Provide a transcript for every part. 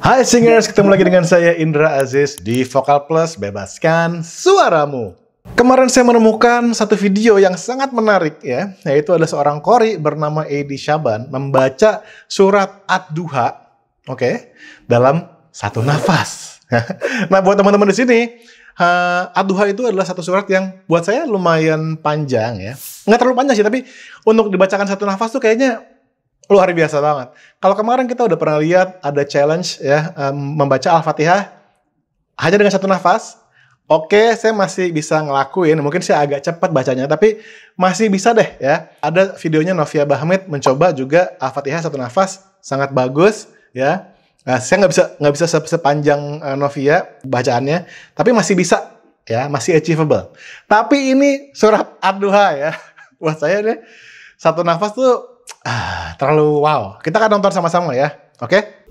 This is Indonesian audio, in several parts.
Hai Singers, ketemu lagi dengan saya Indra Aziz di Vokal Plus, bebaskan suaramu. Kemarin saya menemukan satu video yang sangat menarik ya, yaitu ada seorang qori bernama Edi Syaban membaca surat Ad-Duha, dalam satu nafas. Nah, buat teman-teman di sini, Ad-Duha itu adalah satu surat yang buat saya lumayan panjang ya. Nggak terlalu panjang sih, tapi untuk dibacakan satu nafas tuh kayaknya luar biasa banget. Kalau kemarin kita udah pernah lihat ada challenge ya, membaca Al-Fatihah hanya dengan satu nafas. Oke, saya masih bisa ngelakuin. Mungkin saya agak cepat bacanya, tapi masih bisa deh ya. Ada videonya Novia Bahmid mencoba juga Al-Fatihah satu nafas, sangat bagus ya. Nah, saya nggak bisa sepanjang Novia bacaannya, tapi masih bisa ya, masih achievable. Tapi ini surat Ad-Duha ya, buat saya deh satu nafas tuh terlalu wow. Kita akan nonton sama-sama ya, oke?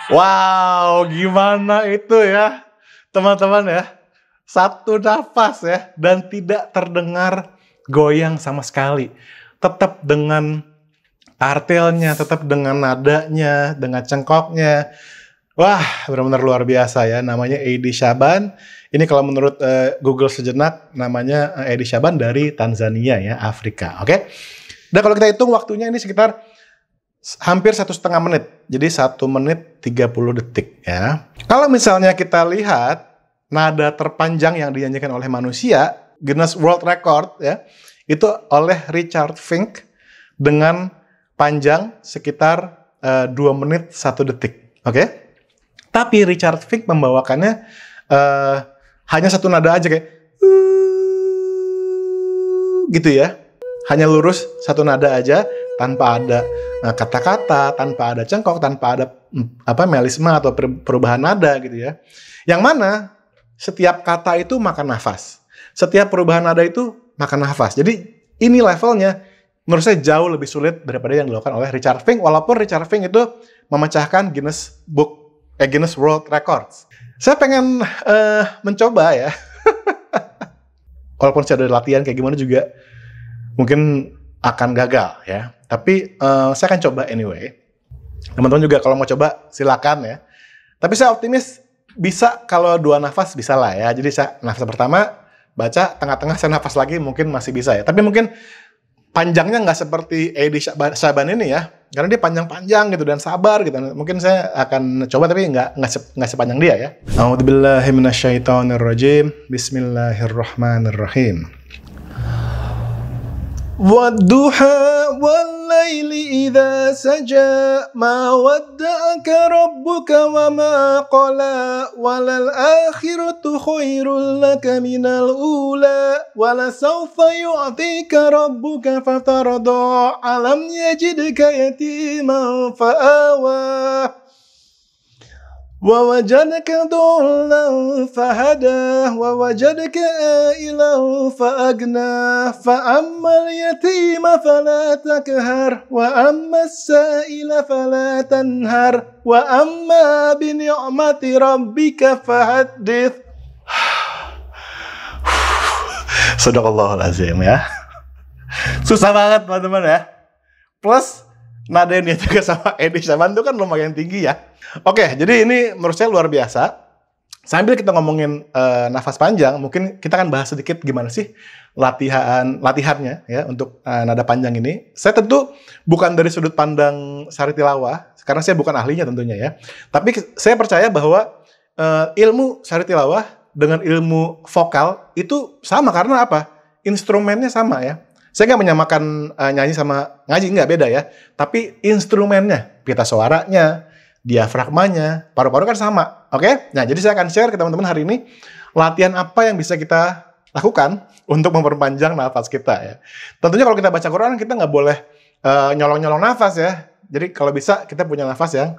Wow, gimana itu ya, teman-teman ya. Satu nafas ya, dan tidak terdengar goyang sama sekali. Tetap dengan artelnya, tetap dengan nadanya, dengan cengkoknya. Wah, benar-benar luar biasa ya. Namanya Edi Syaban. Ini kalau menurut Google sejenak, namanya Edi Syaban dari Tanzania ya, Afrika. Oke? Dan kalau kita hitung waktunya ini sekitar hampir 1,5 menit. Jadi 1 menit 30 detik ya. Kalau misalnya kita lihat nada terpanjang yang dinyanyikan oleh manusia, Guinness World Record ya, itu oleh Richard Fink dengan panjang sekitar 2 menit 1 detik. Oke? Tapi Richard Fink membawakannya hanya satu nada aja kayak gitu ya. Hanya lurus satu nada aja, tanpa ada kata-kata, tanpa ada cengkok, tanpa ada melisma atau perubahan nada gitu ya. Yang mana setiap kata itu makan nafas. Setiap perubahan nada itu makan nafas. Jadi ini levelnya menurut saya jauh lebih sulit daripada yang dilakukan oleh Richard Fink, walaupun Richard Fink itu memecahkan Guinness World Records. Saya pengen mencoba ya. Walaupun saya ada latihan kayak gimana juga mungkin akan gagal ya. Tapi saya akan coba anyway. Teman-teman juga kalau mau coba silakan ya. Tapi saya optimis bisa kalau 2 nafas bisa lah ya. Jadi saya nafas pertama baca, tengah-tengah saya nafas lagi mungkin masih bisa ya. Tapi mungkin panjangnya nggak seperti Edi Syaban ini ya. Karena dia panjang-panjang gitu dan sabar gitu. Mungkin saya akan coba tapi nggak sepanjang dia ya. A'udzubillahi minasyaitonirrajim. Bismillahirrahmanirrahim. وَالضُّحَى وَاللَّيْلِ إِذَا سَجَى مَا وَدَّعَكَ رَبُّكَ وَمَا قَلَى وَلَلْآخِرَةُ خَيْرٌ لَكَ مِنَ الْأُولَى وَلَسَوْفَ يُعْطِيكَ رَبُّكَ فَتَرْضَىٰ أَلَمْ يَجِدْكَ يَتِيمًا فَآوَىٰ وَوَجَدَكَ ضَالًّا فَهَدَىٰ وَوَجَدَكَ عَائِلًا فَأَغْنَىٰ فَأَمَّا الْيَتِيمَ فَلَا تَقْهَرْ وَأَمَّا السَّائِلَ فَلَا تَنْهَرْ وَأَمَّا بِنِعْمَةِ رَبِّكَ فَحَدِّثْ. Sadaqallahul azim ya. Susah banget teman-teman ya. Plus nadainnya juga sama Edi Syaban itu kan lumayan tinggi ya. Oke, jadi ini menurut saya luar biasa. Sambil kita ngomongin nafas panjang, mungkin kita akan bahas sedikit gimana sih latihannya ya untuk nada panjang ini. Saya tentu bukan dari sudut pandang Sari Tilawah, karena saya bukan ahlinya tentunya ya. Tapi saya percaya bahwa ilmu Sari Tilawah dengan ilmu vokal itu sama karena apa? Instrumennya sama ya. Saya nggak menyamakan nyanyi sama ngaji, nggak, beda ya. Tapi instrumennya, pita suaranya, diafragmanya, paru-paru kan sama. Oke? Nah, jadi saya akan share ke teman-teman hari ini latihan apa yang bisa kita lakukan untuk memperpanjang nafas kita ya. Tentunya kalau kita baca Quran, kita nggak boleh nyolong-nyolong nafas ya. Jadi kalau bisa kita punya nafas yang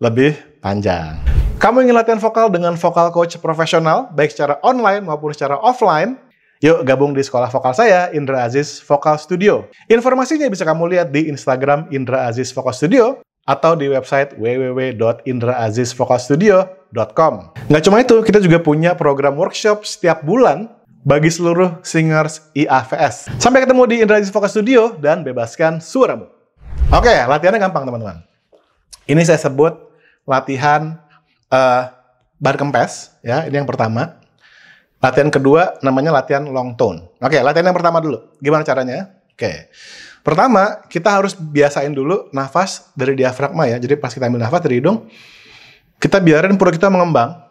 lebih panjang. Kamu ingin latihan vokal dengan vokal coach profesional, baik secara online maupun secara offline? Yuk gabung di sekolah vokal saya, Indra Aziz Vokal Studio. Informasinya bisa kamu lihat di Instagram Indra Aziz Vokal Studio atau di website www.indraazizvokalstudio.com. Nggak cuma itu, kita juga punya program workshop setiap bulan bagi seluruh singers IAVS. Sampai ketemu di Indra Aziz Vokal Studio dan bebaskan suaramu. Oke, latihannya gampang teman-teman. Ini saya sebut latihan bar kempes, ya. Ini yang pertama. Latihan kedua namanya latihan long tone. Oke, latihan yang pertama dulu. Gimana caranya? Oke. Pertama, kita harus biasain dulu nafas dari diafragma ya. Jadi pas kita ambil nafas dari hidung, kita biarin perut kita mengembang.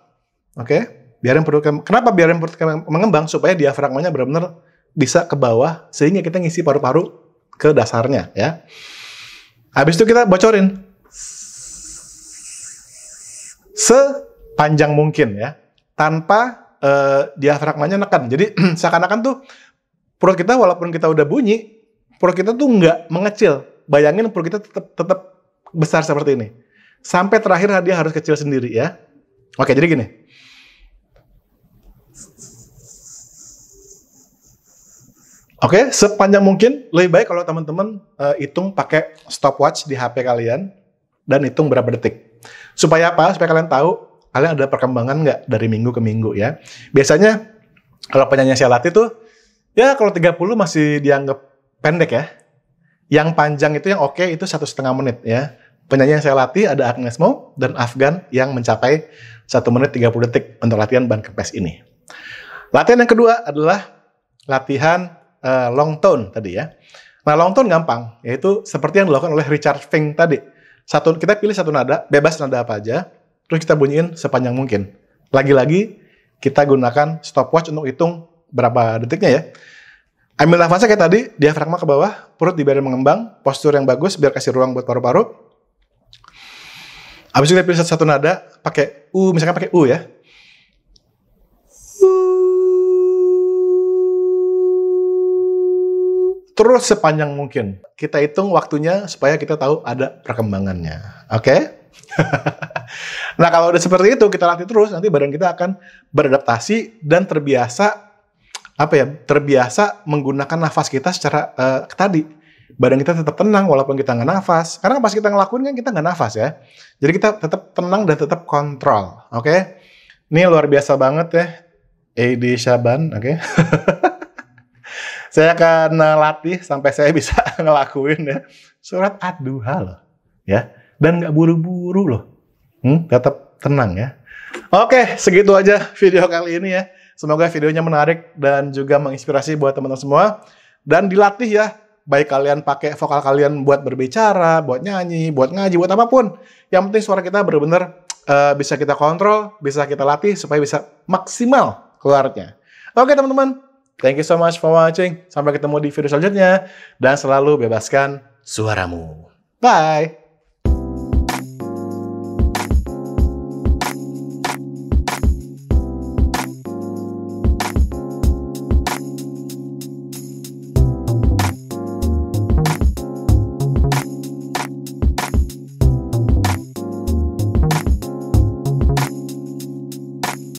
Oke? Biarin perut kita, kenapa biarin perut kita mengembang? Supaya diafragmanya benar-benar bisa ke bawah sehingga kita ngisi paru-paru ke dasarnya ya. Habis itu kita bocorin sepanjang mungkin ya. Tanpa diafragmanya neken. Jadi seakan-akan tuh perut kita walaupun kita udah bunyi, perut kita tuh nggak mengecil. Bayangin perut kita tetap besar seperti ini. Sampai terakhir dia harus kecil sendiri ya. Oke, jadi gini. Oke, sepanjang mungkin lebih baik kalau teman-teman hitung pakai stopwatch di HP kalian dan hitung berapa detik. Supaya apa? Supaya kalian tahu kalian ada perkembangan nggak dari minggu ke minggu ya. Biasanya kalau penyanyi saya latih tuh, ya kalau 30 masih dianggap pendek ya. Yang panjang itu yang oke itu 1,5 menit ya. Penyanyi yang saya latih ada Agnes Mo dan Afgan yang mencapai 1 menit 30 detik untuk latihan ban kempes ini. Latihan yang kedua adalah latihan long tone tadi ya. Nah long tone gampang, yaitu seperti yang dilakukan oleh Richard Fink tadi. Kita pilih satu nada, bebas nada apa aja. Terus kita bunyiin sepanjang mungkin. Lagi-lagi kita gunakan stopwatch untuk hitung berapa detiknya ya. Ambil nafasnya kayak tadi, diafragma ke bawah, perut dibiarin mengembang, postur yang bagus biar kasih ruang buat paru-paru. Habis itu kita pilih satu nada, pakai U, misalkan pakai U ya. Terus sepanjang mungkin. Kita hitung waktunya supaya kita tahu ada perkembangannya. Oke? Nah kalau udah seperti itu kita latih terus, nanti badan kita akan beradaptasi dan terbiasa menggunakan nafas kita secara tadi. Badan kita tetap tenang walaupun kita nggak nafas. Karena pas kita ngelakuin kan kita nggak nafas ya. Jadi kita tetap tenang dan tetap kontrol. Oke? Ini luar biasa banget ya. Edi Syaban, oke? Saya akan latih sampai saya bisa ngelakuin ya surat Ad-Duha loh, ya. Dan nggak buru-buru loh, tetap tenang ya. Oke, segitu aja video kali ini ya. Semoga videonya menarik dan juga menginspirasi buat teman-teman semua. Dan dilatih ya, baik kalian pakai vokal kalian buat berbicara, buat nyanyi, buat ngaji, buat apapun. Yang penting suara kita benar-benar bisa kita kontrol, bisa kita latih supaya bisa maksimal keluarnya. Oke teman-teman, thank you so much for watching. Sampai ketemu di video selanjutnya. Dan selalu bebaskan suaramu. Bye!